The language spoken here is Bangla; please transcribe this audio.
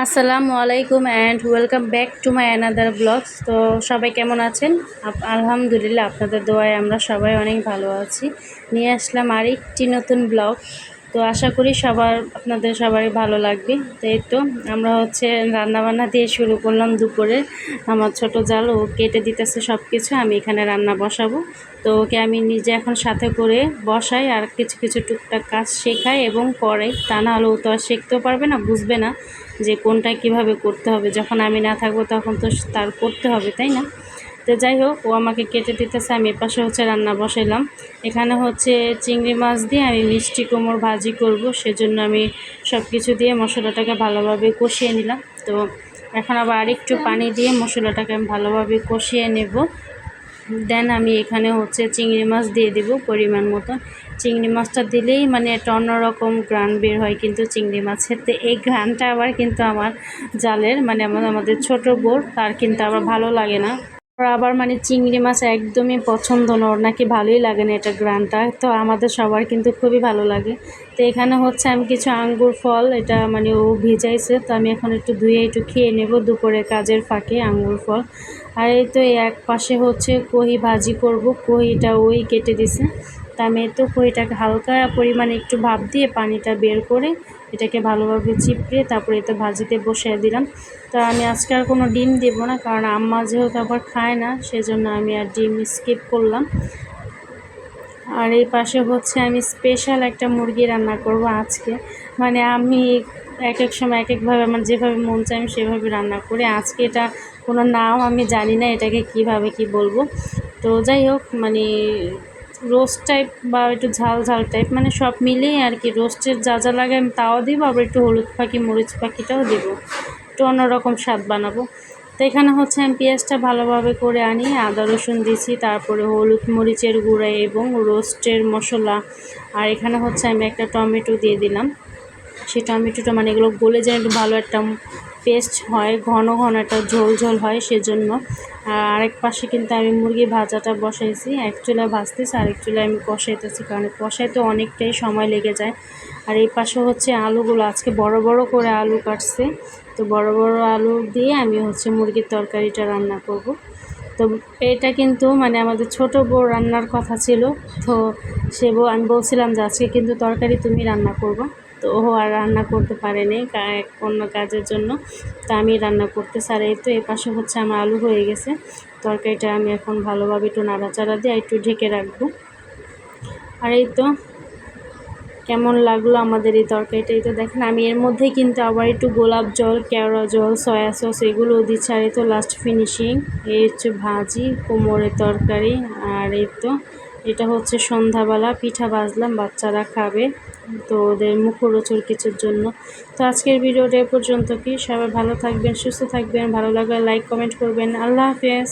আসসালামু আলাইকুম and welcome back to my another blogs. তো সবাই কেমন আছেন? আলহামদুলিল্লাহ, আপনাদের দোয়ায় আমরা সবাই অনেক ভালো আছি। নিয়ে আসলাম আরেকটি নতুন ব্লগ। তো আশা করি আপনাদের সবারই ভালো লাগবে। তো এই তো আমরা রান্নাবান্না দিয়ে শুরু করলাম দুপুরে। আমার ছোট জাল ও কেটে দিতেছে সব কিছু, আমি এখানে রান্না বসাবো। তো ওকে আমি নিজে এখন সাথে করে বসাই, আর কিছু কিছু টুকটাক কাজ শেখাই এবং করাই। তা না হলে ও তো আর শিখতেও পারবে না, বুঝবে না যে কোনটা কিভাবে করতে হবে। যখন আমি না থাকবো তখন তো তার করতে হবে, তাই না? তো যাই হোক, ও আমাকে কেটে দিতেছে, আমি এপাশে রান্না বসাইলাম। এখানে চিংড়ি মাছ দিয়ে আমি মিষ্টি কুমড়ো ভাজি করব, সেজন্য আমি সব কিছু দিয়ে মশলাটাকে ভালোভাবে কষিয়ে নিলাম। তো এখন আবার আরেকটু পানি দিয়ে মশলাটাকে আমি ভালোভাবে কষিয়ে নেব। দেন আমি এখানে চিংড়ি মাছ দিয়ে দেব পরিমাণ মতো। চিংড়ি মাছটা দিলেই একটা অন্যরকম ঘ্রাণ বের হয় কিন্তু চিংড়ি মাছের। তো এই ঘ্রাণটা আবার কিন্তু আমার জালের আমাদের ছোট বোর তার কিন্তু আবার ভালো লাগে না। ওর আবার চিংড়ি মাছ একদমই পছন্দ না, ওর নাকি ভালোই লাগে না এটা ঘ্রাণটা। তো আমাদের সবার কিন্তু খুবই ভালো লাগে। তো এখানে আমি কিছু আঙ্গুর ফল, এটা ও ভিজাইছে, তো আমি এখন একটু ধুয়ে একটু খেয়ে নেব দুপুরে কাজের ফাঁকে আঙ্গুর ফল। আর এই তো এক পাশে কহি ভাজি করব, কহিটা ওই কেটে দিছে। তা আমি তো কহিটাকে হালকা পরিমাণে একটু ভাপ দিয়ে পানিটা বের করে এটাকে ভালোভাবে চিপড়ে তারপরে তো ভাজিতে বসিয়ে দিলাম। তো আমি আজকে আর কোনো ডিম দেব না, কারণ আম্মা যেহেতু আবার খায় না, সেজন্য আমি আর ডিম স্কিপ করলাম। আর এই পাশে আমি স্পেশাল একটা মুরগি রান্না করব আজকে। আমি এক এক সময় এক একভাবে আমার যেভাবে মন চায় আমি সেভাবে রান্না করি। আজকে এটা কোনো নাম আমি জানি না, এটাকে কিভাবে কি বলবো। তো যাই হোক, রোস্ট টাইপ বা একটু ঝাল ঝাল টাইপ, সব মিলিয়ে আর কি। রোস্টের যা যা লাগে আমি তাও দিব, আবার একটু হলুদ পাখি মরিচ পাখিটাও দেবো, একটু অন্যরকম স্বাদ বানাবো। তো এখানে আমি পেঁয়াজটা ভালোভাবে করে আনি, আদা রসুন দিছি, তারপরে হলুদ মরিচের গুঁড়া এবং রোস্টের মশলা। আর এখানে আমি একটা টমেটো দিয়ে দিলাম। সেই টমেটোটা এগুলো গলে যেন একটু ভালো একটা পেস্ট হয়, ঘন ঘন একটা ঝোল ঝোল হয় সেজন্য। আর আরেক পাশে কিন্তু আমি মুরগি ভাজাটা বসাইছি, এক চুলা ভাজতেছি আরেক চুলা আমি কষাইতেছি, কারণ কষাইতে অনেকটাই সময় লেগে যায়। আর এই পাশে আলুগুলো আজকে বড় বড় করে আলু কাটছে, তো বড় বড় আলু দিয়ে আমি মুরগির তরকারিটা রান্না করব। তো এটা কিন্তু আমাদের ছোট বউ রান্নার কথা ছিল। তো আমি বলছিলাম যে আজকে কিন্তু তরকারি তুমি রান্না করবো। তো ও আর রান্না করতে পারেনি অন্য কাজের জন্য, তা আমি রান্না করতেছি। আর এই তো এই পাশে আমার আলু হয়ে গেছে। তরকারিটা আমি এখন ভালোভাবে একটু নাড়াচাড়া দিয়ে একটু ঢেকে রাখবো। আর এই তো কেমন লাগলো আমাদের এই তরকারিটা। এই তো দেখেন, আমি এর মধ্যে কিন্তু আবার একটু গোলাপ জল, কেওড়া জল, সয়া সস এগুলোও দিচ্ছি। আর এই তো লাস্ট ফিনিশিং, এই ভাজি কুমড়োর তরকারি। আর এই তো এটা সন্ধ্যাবেলা পিঠা ভাজলাম, বাচ্চারা খাবে, তো ওদের মুখরোচক কিছুর জন্য। তো আজকের ভিডিওটা এ পর্যন্ত। সবাই ভালো থাকবেন, সুস্থ থাকবেন, ভালো লাগলে লাইক কমেন্ট করবেন। আল্লাহ হাফেজ।